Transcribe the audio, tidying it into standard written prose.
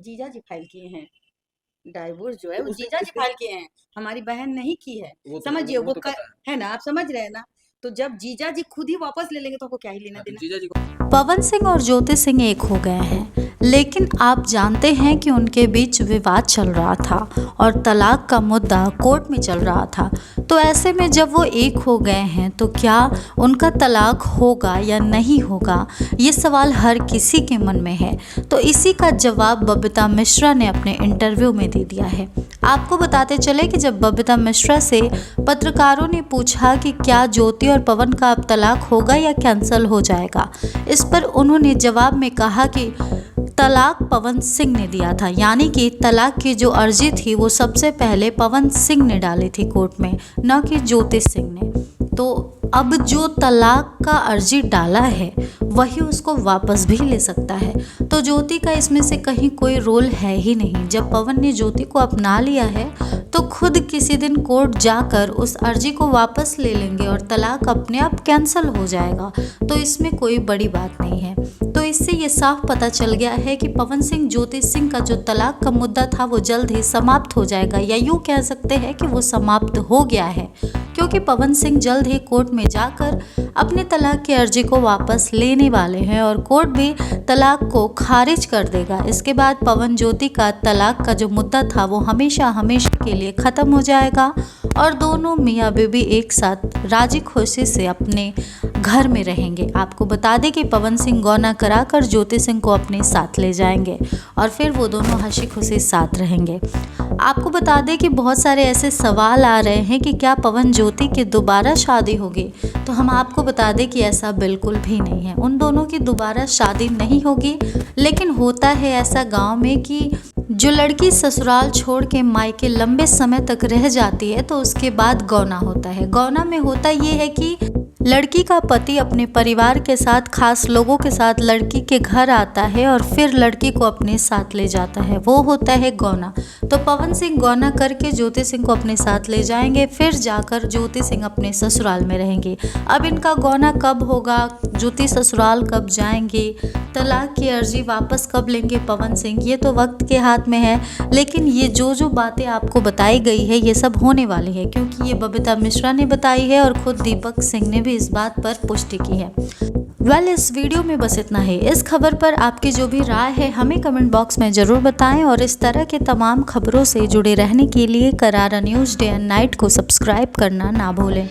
जीजा जी फाइल किए हैं। डाइवोर्स जो है तो वो उसने जीजा जी उसने फाइल किए हैं, हमारी बहन नहीं की है। वो तो समझिए वो वो तो कर, पता है। है ना, आप समझ रहे हैं ना। तो जब जीजा जी खुद ही वापस ले लेंगे तो आपको क्या ही लेना हाँ, तो देना। जीजा जी को पवन सिंह और ज्योति सिंह एक हो गए हैं, लेकिन आप जानते हैं कि उनके बीच विवाद चल रहा था और तलाक का मुद्दा कोर्ट में चल रहा था। तो ऐसे में जब वो एक हो गए हैं तो क्या उनका तलाक होगा या नहीं होगा, ये सवाल हर किसी के मन में है। तो इसी का जवाब बबीता मिश्रा ने अपने इंटरव्यू में दे दिया है। आपको बताते चले कि जब बबीता मिश्रा से पत्रकारों ने पूछा कि क्या ज्योति और पवन का अब तलाक होगा या कैंसिल हो जाएगा, इस पर उन्होंने जवाब में कहा कि तलाक पवन सिंह ने दिया था, यानी कि तलाक की जो अर्जी थी वो सबसे पहले पवन सिंह ने डाली थी कोर्ट में, न कि ज्योति सिंह ने। तो अब जो तलाक का अर्जी डाला है वही उसको वापस भी ले सकता है। तो ज्योति का इसमें से कहीं कोई रोल है ही नहीं। जब पवन ने ज्योति को अपना लिया है तो खुद किसी दिन कोर्ट जाकर उस अर्जी को वापस ले लेंगे और तलाक अपने आप कैंसिल हो जाएगा। तो इसमें कोई बड़ी बात नहीं है। तो इससे ये साफ पता चल गया है कि पवन सिंह ज्योति सिंह का जो तलाक का मुद्दा था वो जल्द ही समाप्त हो जाएगा, या यूँ कह सकते हैं कि वो समाप्त हो गया है, क्योंकि पवन सिंह जल्द ही कोर्ट में जाकर अपने तलाक की अर्जी को वापस लेने वाले हैं और कोर्ट भी तलाक को खारिज कर देगा। इसके बाद पवन ज्योति का तलाक का जो मुद्दा था वो हमेशा हमेशा के लिए ख़त्म हो जाएगा और दोनों मियाँ बीवी एक साथ राजी खुशी से अपने घर में रहेंगे। आपको बता दें कि पवन सिंह गौना कराकर ज्योति सिंह को अपने साथ ले जाएंगे और फिर वो दोनों हंसी खुशी साथ रहेंगे। आपको बता दें कि बहुत सारे ऐसे सवाल आ रहे हैं कि क्या पवन ज्योति की दोबारा शादी होगी, तो हम आपको बता दें कि ऐसा बिल्कुल भी नहीं है। उन दोनों की दोबारा शादी नहीं होगी, लेकिन होता है ऐसा गांव में कि जो लड़की ससुराल छोड़ के मायके लंबे समय तक रह जाती है तो उसके बाद गौना होता है। गौना में होता ये है कि लड़की का पति अपने परिवार के साथ, खास लोगों के साथ लड़की के घर आता है और फिर लड़की को अपने साथ ले जाता है, वो होता है गौना। तो पवन सिंह गौना करके ज्योति सिंह को अपने साथ ले जाएंगे, फिर जाकर ज्योति सिंह अपने ससुराल में रहेंगे। अब इनका गौना कब होगा, ज्योति ससुराल कब जाएंगे, तलाक की अर्जी वापस कब लेंगे पवन सिंह, ये तो वक्त के हाथ में है। लेकिन ये जो बातें आपको बताई गई है ये सब होने वाली है, क्योंकि ये बबीता मिश्रा ने बताई है और खुद दीपक सिंह ने भी इस बात पर पुष्टि की है। इस वीडियो में बस इतना ही। इस खबर पर आपकी जो भी राय है हमें कमेंट बॉक्स में ज़रूर बताएं और इस तरह के तमाम खबरों से जुड़े रहने के लिए करारा न्यूज़ डे एंड नाइट को सब्सक्राइब करना ना भूलें।